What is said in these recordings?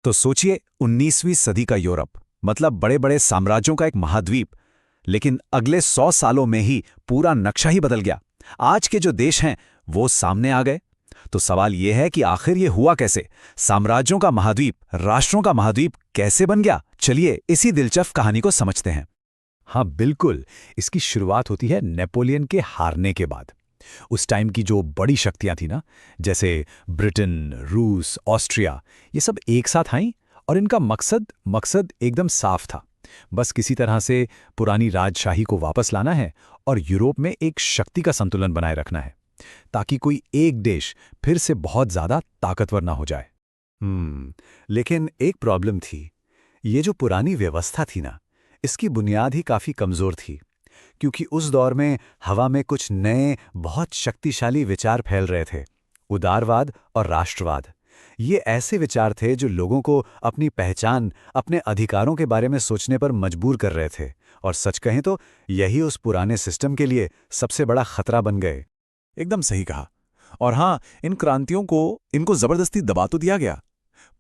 तो सोचिए 19वीं सदी का यूरोप, मतलब बड़े बड़े साम्राज्यों का एक महाद्वीप। लेकिन अगले 100 सालों में ही पूरा नक्शा ही बदल गया। आज के जो देश हैं वो सामने आ गए। तो सवाल यह है कि आखिर ये हुआ कैसे? साम्राज्यों का महाद्वीप, राष्ट्रों का महाद्वीप कैसे बन गया? चलिए इसी दिलचस्प कहानी को समझते हैं। हाँ बिल्कुल। इसकी शुरुआत होती है नेपोलियन के हारने के बाद। उस टाइम की जो बड़ी शक्तियां थी ना, जैसे ब्रिटेन, रूस, ऑस्ट्रिया, ये सब एक साथ आईं और इनका मकसद मकसद एकदम साफ था। बस किसी तरह से पुरानी राजशाही को वापस लाना है और यूरोप में एक शक्ति का संतुलन बनाए रखना है, ताकि कोई एक देश फिर से बहुत ज्यादा ताकतवर ना हो जाए। लेकिन एक प्रॉब्लम थी। ये जो पुरानी व्यवस्था थी ना, इसकी बुनियाद ही काफी कमजोर थी, क्योंकि उस दौर में हवा में कुछ नए बहुत शक्तिशाली विचार फैल रहे थे। उदारवाद और राष्ट्रवाद, ये ऐसे विचार थे जो लोगों को अपनी पहचान, अपने अधिकारों के बारे में सोचने पर मजबूर कर रहे थे। और सच कहें तो यही उस पुराने सिस्टम के लिए सबसे बड़ा खतरा बन गए। एकदम सही कहा। और हाँ, इन क्रांतियों को इनको जबरदस्ती दबा तो दिया गया,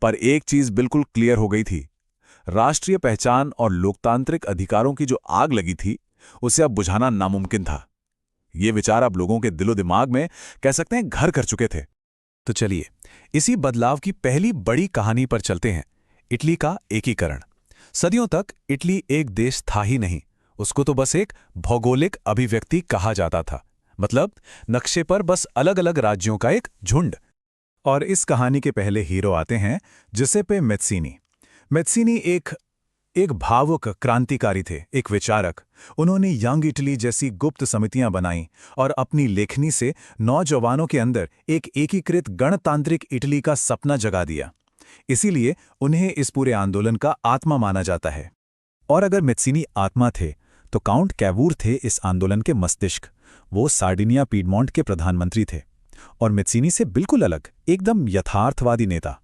पर एक चीज बिल्कुल क्लियर हो गई थी। राष्ट्रीय पहचान और लोकतांत्रिक अधिकारों की जो आग लगी थी, उसे अब बुझाना नामुमकिन था। ये विचार अब लोगों के दिलो दिमाग में, कह सकते हैं, घर कर चुके थे। तो चलिए इसी बदलाव की पहली बड़ी कहानी पर चलते हैं। इटली का एकीकरण। सदियों तक इटली एक देश था ही नहीं, उसको तो बस एक भौगोलिक अभिव्यक्ति कहा जाता था। मतलब नक्शे पर बस अलग अलग राज्यों का एक झुंड। और इस कहानी के पहले हीरो आते हैं जिसेपे मैत्सिनी। मैत्सिनी एक भावुक क्रांतिकारी थे, एक विचारक। उन्होंने यंग इटली जैसी गुप्त समितियां बनाईं और अपनी लेखनी से नौजवानों के अंदर एक एकीकृत गणतांत्रिक इटली का सपना जगा दिया। इसीलिए उन्हें इस पूरे आंदोलन का आत्मा माना जाता है। और अगर मैत्सिनी आत्मा थे, तो काउंट कैवूर थे इस आंदोलन के मस्तिष्क। वो सार्डिनिया पीडमोंट के प्रधानमंत्री थे और मैत्सिनी से बिल्कुल अलग, एकदम यथार्थवादी नेता।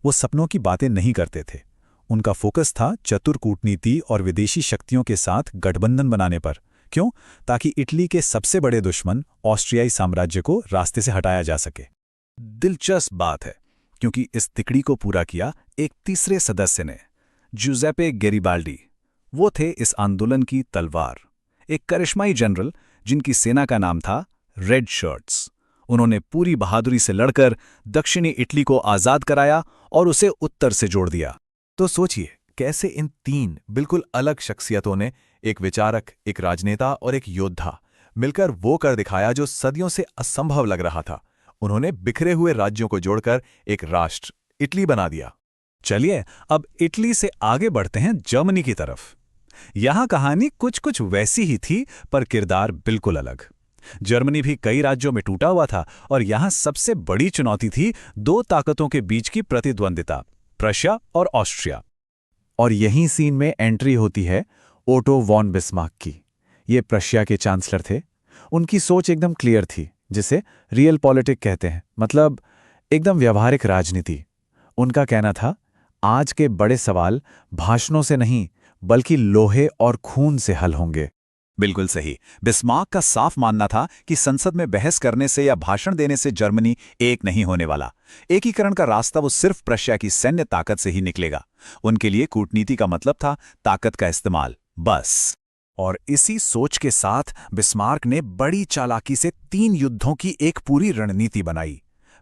वो सपनों की बातें नहीं करते थे। उनका फोकस था चतुर कूटनीति और विदेशी शक्तियों के साथ गठबंधन बनाने पर। क्यों? ताकि इटली के सबसे बड़े दुश्मन ऑस्ट्रियाई साम्राज्य को रास्ते से हटाया जा सके। दिलचस्प बात है, क्योंकि इस तिकड़ी को पूरा किया एक तीसरे सदस्य ने, जुज़ेप्पे गैरिबाल्डी। वो थे इस आंदोलन की तलवार, एक करिश्माई जनरल जिनकी सेना का नाम था रेड शर्ट्स। उन्होंने पूरी बहादुरी से लड़कर दक्षिणी इटली को आज़ाद कराया और उसे उत्तर से जोड़ दिया। तो सोचिए कैसे इन तीन बिल्कुल अलग शख्सियतों ने, एक विचारक, एक राजनेता और एक योद्धा, मिलकर वो कर दिखाया जो सदियों से असंभव लग रहा था। उन्होंने बिखरे हुए राज्यों को जोड़कर एक राष्ट्र इटली बना दिया। चलिए अब इटली से आगे बढ़ते हैं जर्मनी की तरफ। यहां कहानी कुछ कुछ वैसी ही थी, पर किरदार बिल्कुल अलग। जर्मनी भी कई राज्यों में टूटा हुआ था और यहां सबसे बड़ी चुनौती थी दो ताकतों के बीच की प्रतिद्वंदिता, प्रशिया और ऑस्ट्रिया। और यहीं सीन में एंट्री होती है ओटो वॉन बिस्मार्क की। ये प्रशिया के चांसलर थे। उनकी सोच एकदम क्लियर थी, जिसे रियल पॉलिटिक कहते हैं, मतलब एकदम व्यावहारिक राजनीति। उनका कहना था, आज के बड़े सवाल भाषणों से नहीं बल्कि लोहे और खून से हल होंगे। बिल्कुल सही। बिस्मार्क का साफ मानना था कि संसद में बहस करने से या भाषण देने से जर्मनी एक नहीं होने वाला। एकीकरण का रास्ता वो सिर्फ प्रशिया की सैन्य ताकत से ही निकलेगा। उनके लिए कूटनीति का मतलब था ताकत का इस्तेमाल, बस। और इसी सोच के साथ बिस्मार्क ने बड़ी चालाकी से 3 युद्धों की एक पूरी रणनीति बनाई।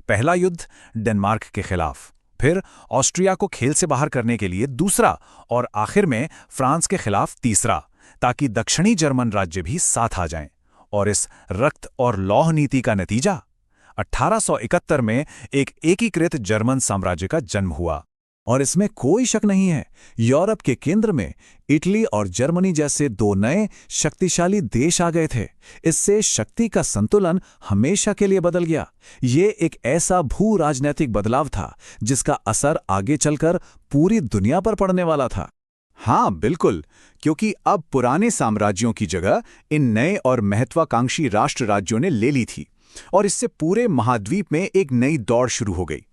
पहला युद्ध डेनमार्क के खिलाफ, फिर ऑस्ट्रिया को खेल से बाहर करने के लिए दूसरा, और आखिर में फ्रांस के खिलाफ तीसरा, ताकि दक्षिणी जर्मन राज्य भी साथ आ जाएं। और इस रक्त और लौह नीति का नतीजा 1871 में एक एकीकृत जर्मन साम्राज्य का जन्म हुआ। और इसमें कोई शक नहीं है, यूरोप के केंद्र में इटली और जर्मनी जैसे 2 नए शक्तिशाली देश आ गए थे। इससे शक्ति का संतुलन हमेशा के लिए बदल गया। ये एक ऐसा भू राजनीतिक बदलाव था जिसका असर आगे चलकर पूरी दुनिया पर पड़ने वाला था। हाँ बिल्कुल, क्योंकि अब पुराने साम्राज्यों की जगह इन नए और महत्वाकांक्षी राष्ट्र राज्यों ने ले ली थी, और इससे पूरे महाद्वीप में एक नई दौड़ शुरू हो गई।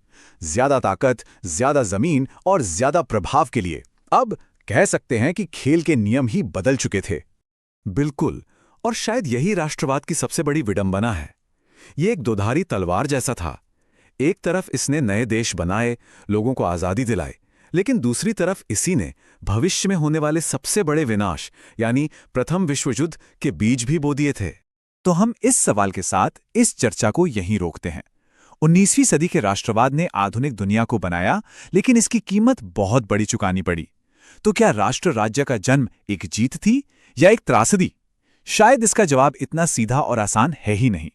ज्यादा ताकत, ज्यादा जमीन और ज्यादा प्रभाव के लिए अब कह सकते हैं कि खेल के नियम ही बदल चुके थे। बिल्कुल, और शायद यही राष्ट्रवाद की सबसे बड़ी विडंबना है। ये एक दोधारी तलवार जैसा था। एक तरफ इसने नए देश बनाए, लोगों को आजादी दिलाई, लेकिन दूसरी तरफ इसी ने भविष्य में होने वाले सबसे बड़े विनाश यानी प्रथम विश्व युद्ध के बीज भी बो दिए थे। तो हम इस सवाल के साथ इस चर्चा को यहीं रोकते हैं। 19वीं सदी के राष्ट्रवाद ने आधुनिक दुनिया को बनाया, लेकिन इसकी कीमत बहुत बड़ी चुकानी पड़ी। तो क्या राष्ट्र राज्य का जन्म एक जीत थी या एक त्रासदी? शायद इसका जवाब इतना सीधा और आसान है ही नहीं।